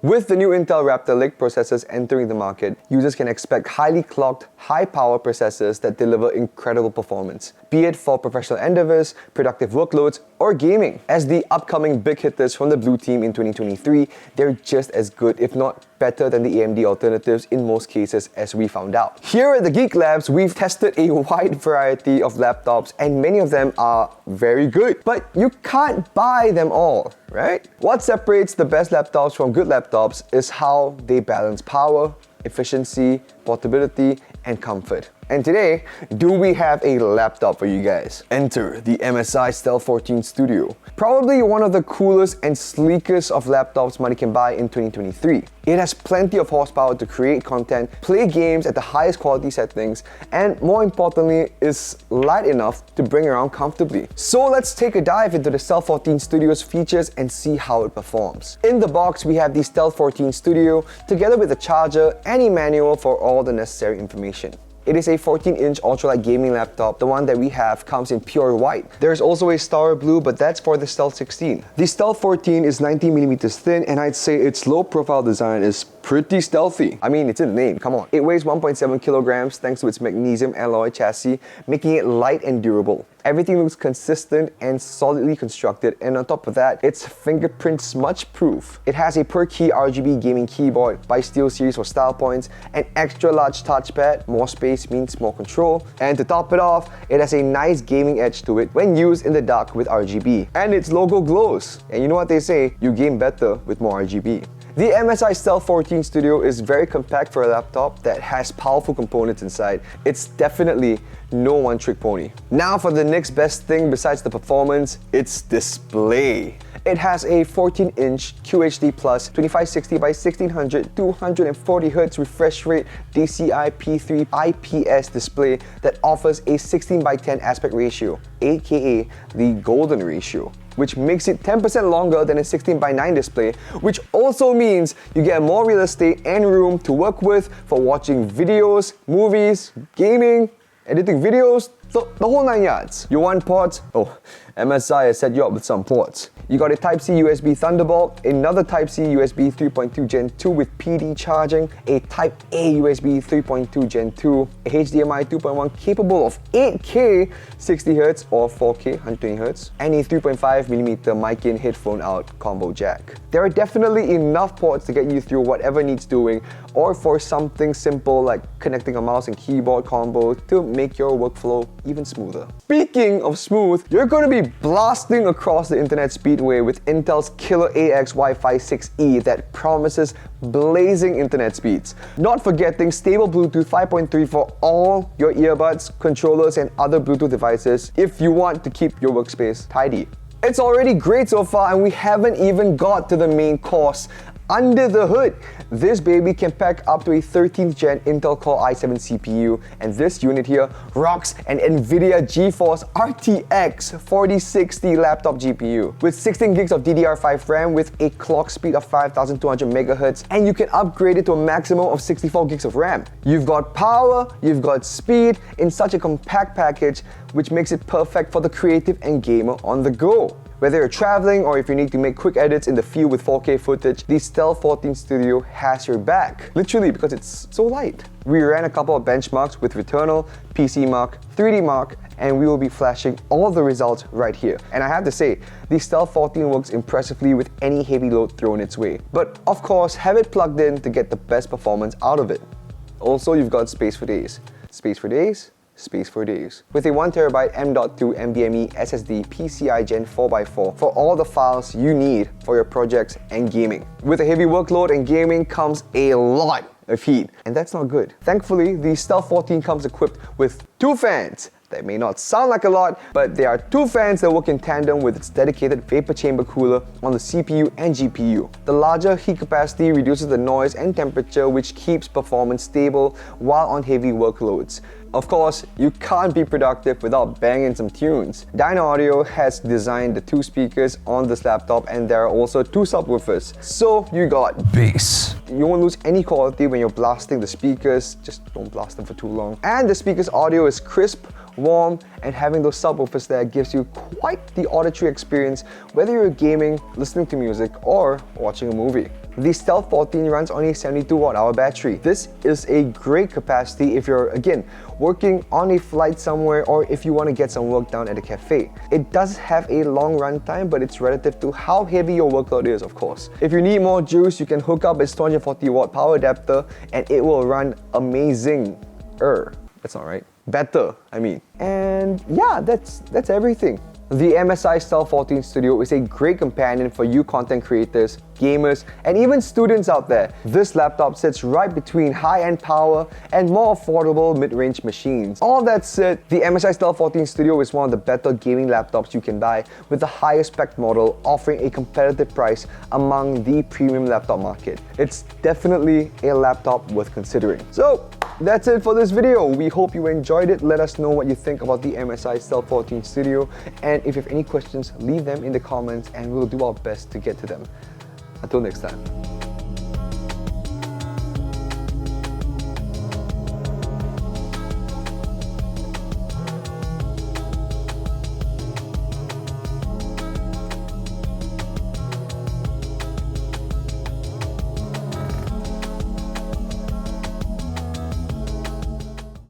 With the new Intel Raptor Lake processors entering the market, users can expect highly clocked, high-power processors that deliver incredible performance, be it for professional endeavors, productive workloads, or gaming. As the upcoming big hitters from the blue team in 2023, they're just as good, if not better than the AMD alternatives in most cases, as we found out. Here at the Geek Labs, we've tested a wide variety of laptops and many of them are very good, but you can't buy them all, right? What separates the best laptops from good laptops is how they balance power, efficiency, portability, and comfort. And today, do we have a laptop for you guys? Enter the MSI Stealth 14 Studio. Probably one of the coolest and sleekest of laptops money can buy in 2023. It has plenty of horsepower to create content, play games at the highest quality settings, and more importantly, is light enough to bring around comfortably. So let's take a dive into the Stealth 14 Studio's features and see how it performs. In the box, we have the Stealth 14 Studio, together with a charger and a manual for all the necessary information. It is a 14-inch ultralight gaming laptop. The one that we have comes in pure white. There's also a Star Blue, but that's for the Stealth 16. The Stealth 14 is 19mm thin, and I'd say its low-profile design is pretty stealthy. I mean, it's in the name, come on. It weighs 1.7 kilograms thanks to its magnesium alloy chassis, making it light and durable. Everything looks consistent and solidly constructed, and on top of that, it's fingerprint smudge proof. It has a per-key RGB gaming keyboard by SteelSeries for style points, an extra large touchpad, more space means more control, and to top it off, it has a nice gaming edge to it when used in the dark with RGB. And its logo glows, and you know what they say, you game better with more RGB. The MSI Stealth 14 Studio is very compact for a laptop that has powerful components inside. It's definitely no one-trick pony. Now for the next best thing besides the performance, its display. It has a 14-inch QHD Plus 2560 by 1600 240Hz refresh rate DCI P3 IPS display that offers a 16 by 10 aspect ratio, aka the golden ratio, which makes it 10% longer than a 16 by 9 display, which also means you get more real estate and room to work with for watching videos, movies, gaming, editing videos, the whole 9 yards. You want ports? Oh, MSI has set you up with some ports. You got a Type-C USB Thunderbolt, another Type-C USB 3.2 Gen 2 with PD charging, a Type-A USB 3.2 Gen 2, a HDMI 2.1 capable of 8K 60Hz or 4K 120Hz, and a 3.5mm mic-in headphone out combo jack. There are definitely enough ports to get you through whatever needs doing, or for something simple like connecting a mouse and keyboard combo to make your workflow even smoother. Speaking of smooth, you're going to be blasting across the internet speedway with Intel's killer AX Wi-Fi 6E that promises blazing internet speeds. Not forgetting stable Bluetooth 5.3 for all your earbuds, controllers, and other Bluetooth devices if you want to keep your workspace tidy. It's already great so far, and we haven't even got to the main course. Under the hood, this baby can pack up to a 13th gen Intel Core i7 CPU, and this unit here rocks an NVIDIA GeForce RTX 4060 laptop GPU with 16 gigs of DDR5 RAM with a clock speed of 5200 MHz, and you can upgrade it to a maximum of 64 gigs of RAM. You've got power, you've got speed in such a compact package, which makes it perfect for the creative and gamer on the go. Whether you're traveling or if you need to make quick edits in the field with 4K footage, the Stealth 14 Studio has your back. Literally, because it's so light. We ran a couple of benchmarks with Returnal, PC Mark, 3D Mark, and we will be flashing all the results right here. And I have to say, the Stealth 14 works impressively with any heavy load thrown its way. But of course, have it plugged in to get the best performance out of it. Also, you've got space for days. Space for days? Space for days. With a 1TB M.2 NVMe SSD PCI Gen 4x4 for all the files you need for your projects and gaming. With a heavy workload and gaming comes a lot of heat, and that's not good. Thankfully, the Stealth 14 comes equipped with 2 fans. That may not sound like a lot, but there are 2 fans that work in tandem with its dedicated vapor chamber cooler on the CPU and GPU. The larger heat capacity reduces the noise and temperature, which keeps performance stable while on heavy workloads. Of course, you can't be productive without banging some tunes. Dyna Audio has designed the 2 speakers on this laptop, and there are also 2 subwoofers. So you got bass. You won't lose any quality when you're blasting the speakers, just don't blast them for too long. And the speaker's audio is crisp, warm, and having those subwoofers there gives you quite the auditory experience whether you're gaming, listening to music, or watching a movie. The Stealth 14 runs on a 72 watt-hour battery. This is a great capacity if you're, again, working on a flight somewhere or if you want to get some work done at a cafe. It does have a long run time, but it's relative to how heavy your workload is, of course. If you need more juice, you can hook up its 240 watt power adapter and it will run amazing. That's not right. Better, I mean. And yeah, that's everything. The MSI Stealth 14 Studio is a great companion for you content creators, gamers, and even students out there. This laptop sits right between high-end power and more affordable mid-range machines. All that said, the MSI Stealth 14 Studio is one of the better gaming laptops you can buy with the highest spec model, offering a competitive price among the premium laptop market. It's definitely a laptop worth considering. So, that's it for this video. We hope you enjoyed it. Let us know what you think about the MSI Stealth 14 Studio, and if you have any questions, leave them in the comments and we'll do our best to get to them. Until next time.